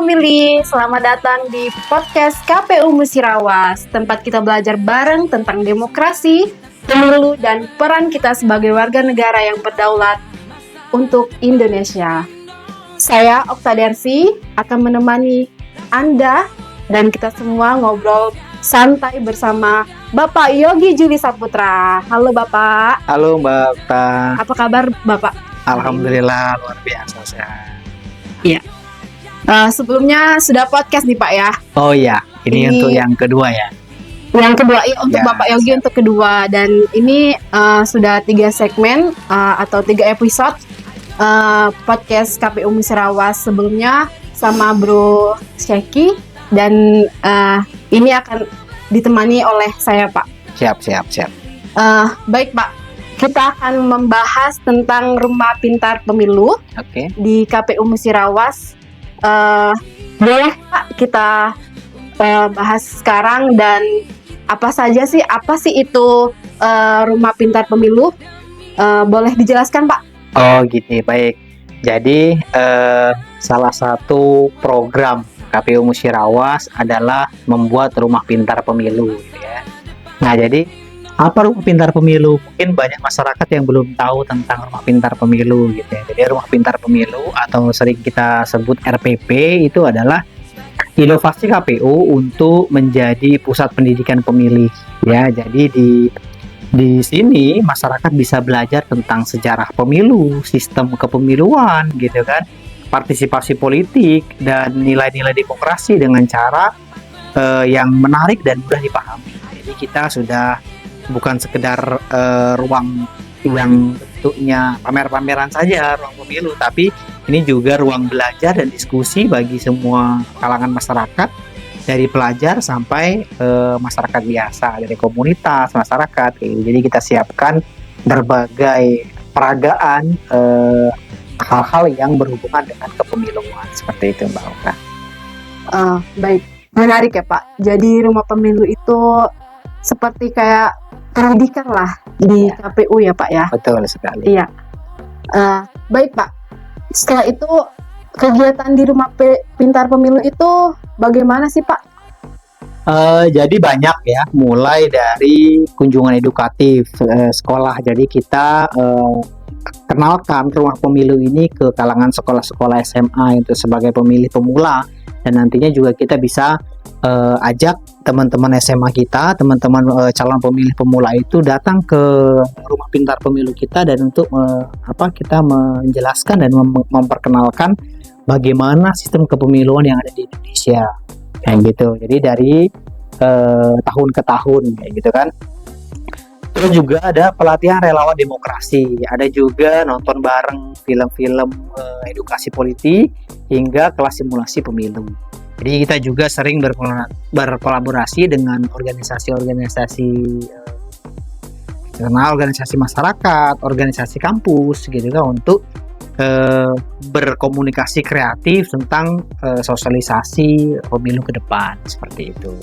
pemilih, selamat datang di podcast KPU Musirawas, tempat kita belajar bareng tentang demokrasi, pemilu, dan peran kita sebagai warga negara yang berdaulat untuk Indonesia. Saya Okta Dersi akan menemani Anda dan kita semua ngobrol santai bersama Bapak Yogi Juli Saputra. Halo Bapak. Halo Mbak Okta. Apa kabar Bapak? Alhamdulillah luar biasa sehat. Iya. Sebelumnya sudah podcast nih Pak ya. Oh iya, ini untuk yang kedua ya. Yang kedua, iya, untuk Ya, Bapak Yogi siap. untuk kedua. Dan ini sudah 3 segmen atau 3 episode podcast KPU Musirawas sebelumnya sama Bro Syeki. Dan ini akan ditemani oleh saya Pak. Siap. Baik Pak, kita akan membahas tentang Rumah Pintar Pemilu Oke. di KPU Musirawas. Boleh Pak kita bahas sekarang, dan apa sih itu Rumah Pintar Pemilu? Boleh dijelaskan Pak? Oh gitu, baik. Jadi salah satu program KPU Musirawas adalah membuat Rumah Pintar Pemilu, gitu ya. Nah, jadi apa Rumah Pintar Pemilu? Mungkin banyak masyarakat yang belum tahu tentang Rumah Pintar Pemilu, gitu ya. Jadi Rumah Pintar Pemilu atau sering kita sebut RPP itu adalah inovasi KPU untuk menjadi pusat pendidikan pemilih, ya. Jadi di sini masyarakat bisa belajar tentang sejarah pemilu, sistem kepemiluan, gitu kan, partisipasi politik dan nilai-nilai demokrasi dengan cara yang menarik dan mudah dipahami. Jadi kita sudah bukan sekedar ruang yang bentuknya pamer-pameran saja, ruang pemilu, tapi ini juga ruang belajar dan diskusi bagi semua kalangan masyarakat, dari pelajar sampai masyarakat biasa, dari komunitas masyarakat. Jadi kita siapkan berbagai peragaan hal-hal yang berhubungan dengan kepemiluan, seperti itu Mbak Okta. Baik, menarik ya Pak. Jadi Rumah Pemilu itu seperti kayak pendidikan lah di KPU ya Pak ya. Betul sekali. Iya. Baik Pak. Setelah itu kegiatan di Rumah Pintar Pemilu itu bagaimana sih Pak? Jadi banyak ya, mulai dari kunjungan edukatif sekolah. Jadi kita kenalkan Rumah Pemilu ini ke kalangan sekolah-sekolah SMA itu sebagai pemilih pemula, dan nantinya juga kita bisa ajak teman-teman SMA kita, teman-teman calon pemilih pemula itu datang ke Rumah Pintar Pemilu kita, dan untuk kita menjelaskan dan memperkenalkan bagaimana sistem kepemiluan yang ada di Indonesia, kayak gitu. Jadi dari tahun ke tahun, kayak gitu kan. Terus juga ada pelatihan relawan demokrasi, ada juga nonton bareng film-film edukasi politik hingga kelas simulasi pemilu. Jadi kita juga sering berkolaborasi dengan organisasi-organisasi organisasi masyarakat, organisasi kampus, gitu kan, untuk berkomunikasi kreatif tentang sosialisasi pemilu ke depan, seperti itu.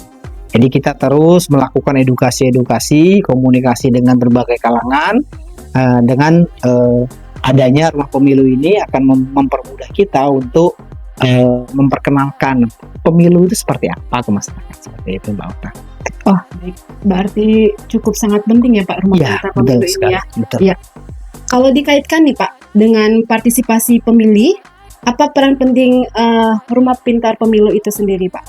Jadi kita terus melakukan edukasi, komunikasi dengan berbagai kalangan. Dengan adanya Rumah Pemilu ini akan mempermudah kita untuk memperkenalkan pemilu itu seperti apa ke masyarakat, seperti itu Mbak Okta. Oh, baik. Berarti cukup sangat penting ya Pak Rumah Pintar Pemilu ini ya. Betul. Ya. Kalau dikaitkan nih Pak dengan partisipasi pemilih, apa peran penting Rumah Pintar Pemilu itu sendiri Pak?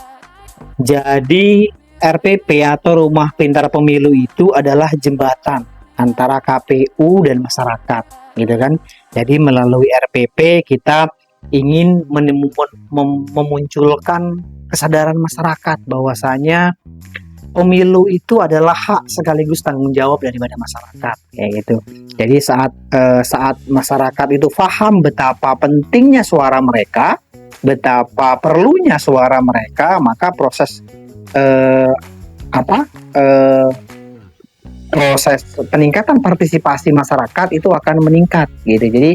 Jadi RPP atau Rumah Pintar Pemilu itu adalah jembatan antara KPU dan masyarakat, gitu kan. Jadi melalui RPP kita ingin memunculkan kesadaran masyarakat bahwasanya pemilu itu adalah hak sekaligus tanggung jawab daripada masyarakat, kayak gitu. Jadi saat masyarakat itu paham betapa pentingnya suara mereka, betapa perlunya suara mereka, maka proses proses peningkatan partisipasi masyarakat itu akan meningkat, gitu. Jadi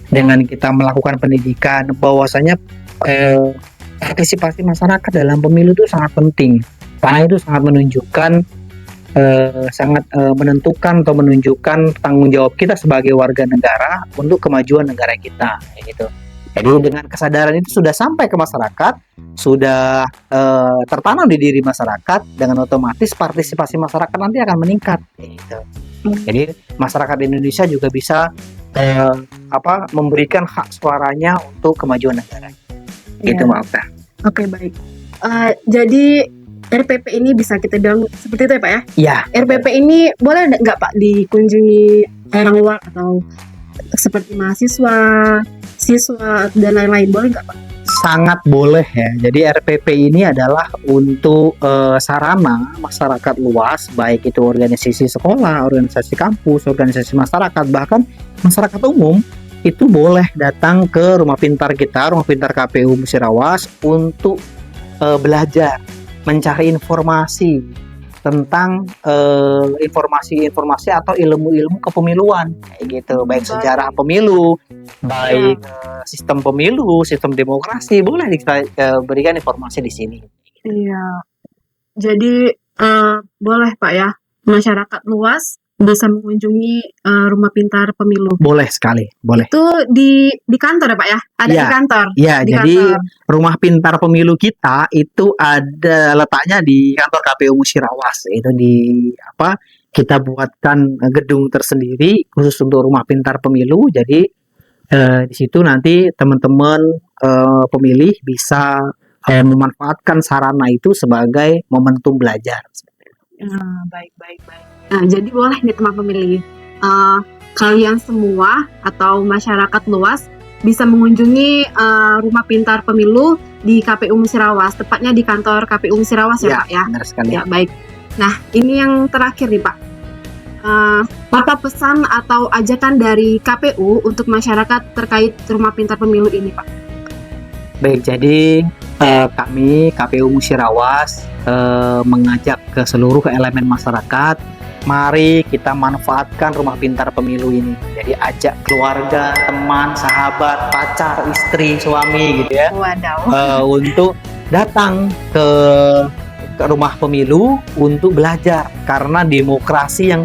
dengan kita melakukan pendidikan bahwasanya partisipasi masyarakat dalam pemilu itu sangat penting, karena itu sangat menunjukkan menentukan atau menunjukkan tanggung jawab kita sebagai warga negara untuk kemajuan negara kita, gitu. Jadi dengan kesadaran itu sudah sampai ke masyarakat, sudah tertanam di diri masyarakat, dengan otomatis partisipasi masyarakat nanti akan meningkat. Gitu. Jadi masyarakat Indonesia juga bisa memberikan hak suaranya untuk kemajuan negara. Gitu Mbak Okta. Oke, baik. Jadi RPP ini bisa kita bilang seperti itu ya Pak ya? Iya. RPP ini boleh nggak Pak dikunjungi orang luar atau seperti mahasiswa, siswa dan lain-lain, boleh nggak Pak? Sangat boleh ya. Jadi RPP ini adalah untuk sarana masyarakat luas, baik itu organisasi sekolah, organisasi kampus, organisasi masyarakat, bahkan masyarakat umum itu boleh datang ke rumah pintar kita, rumah pintar KPU Musirawas untuk belajar, mencari informasi tentang informasi-informasi atau ilmu-ilmu kepemiluan kayak gitu, baik sejarah pemilu, baik sistem pemilu, sistem demokrasi, boleh kita berikan informasi di sini. Iya. Jadi boleh Pak ya, masyarakat luas bisa mengunjungi rumah pintar pemilu. Boleh sekali, boleh. Itu di kantor ya Pak ya? Ada di kantor? Iya, di jadi kantor. rumah pintar pemilu kita itu ada letaknya di kantor KPU Musirawas. Itu kita buatkan gedung tersendiri khusus untuk rumah pintar pemilu. Jadi di situ nanti teman-teman pemilih bisa memanfaatkan sarana itu sebagai momentum belajar. Baik. Nah, jadi boleh nih teman pemilih, kalian semua atau masyarakat luas bisa mengunjungi rumah pintar pemilu di KPU Musirawas, tepatnya di kantor KPU Musirawas ya Pak ya? Benar sekali. Ya, baik. Nah, ini yang terakhir nih Pak. Apa pesan atau ajakan dari KPU untuk masyarakat terkait rumah pintar pemilu ini Pak? Baik, jadi kami KPU Musirawas mengajak ke seluruh elemen masyarakat, mari kita manfaatkan rumah pintar pemilu ini. Jadi ajak keluarga, teman, sahabat, pacar, istri, suami gitu ya. Wadaw. Untuk datang ke rumah pemilu untuk belajar, karena demokrasi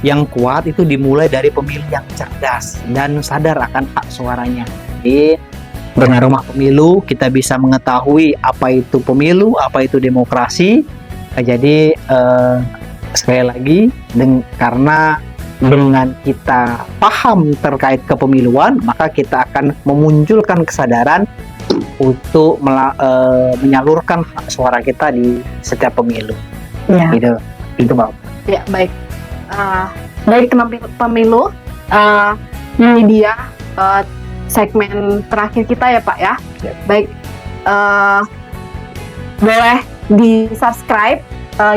yang kuat itu dimulai dari pemilih yang cerdas dan sadar akan hak suaranya. Jadi dengan rumah pemilu kita bisa mengetahui apa itu pemilu, apa itu demokrasi. Jadi sekali lagi karena dengan kita paham terkait kepemiluan, maka kita akan memunculkan kesadaran untuk menyalurkan hak suara kita di setiap pemilu. Ya. Itu Mbak. Ya, baik. Baik teman pemilu, ini dia segmen terakhir kita ya Pak ya. Baik, boleh di subscribe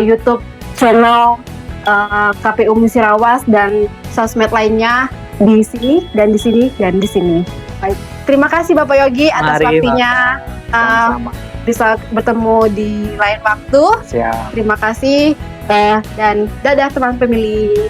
YouTube channel KPU Musirawas dan sosmed lainnya di sini dan di sini dan di sini. Baik, terima kasih Bapak Yogi atas waktunya. Bisa bertemu di lain waktu. Siap. Terima kasih dan dadah teman pemilih.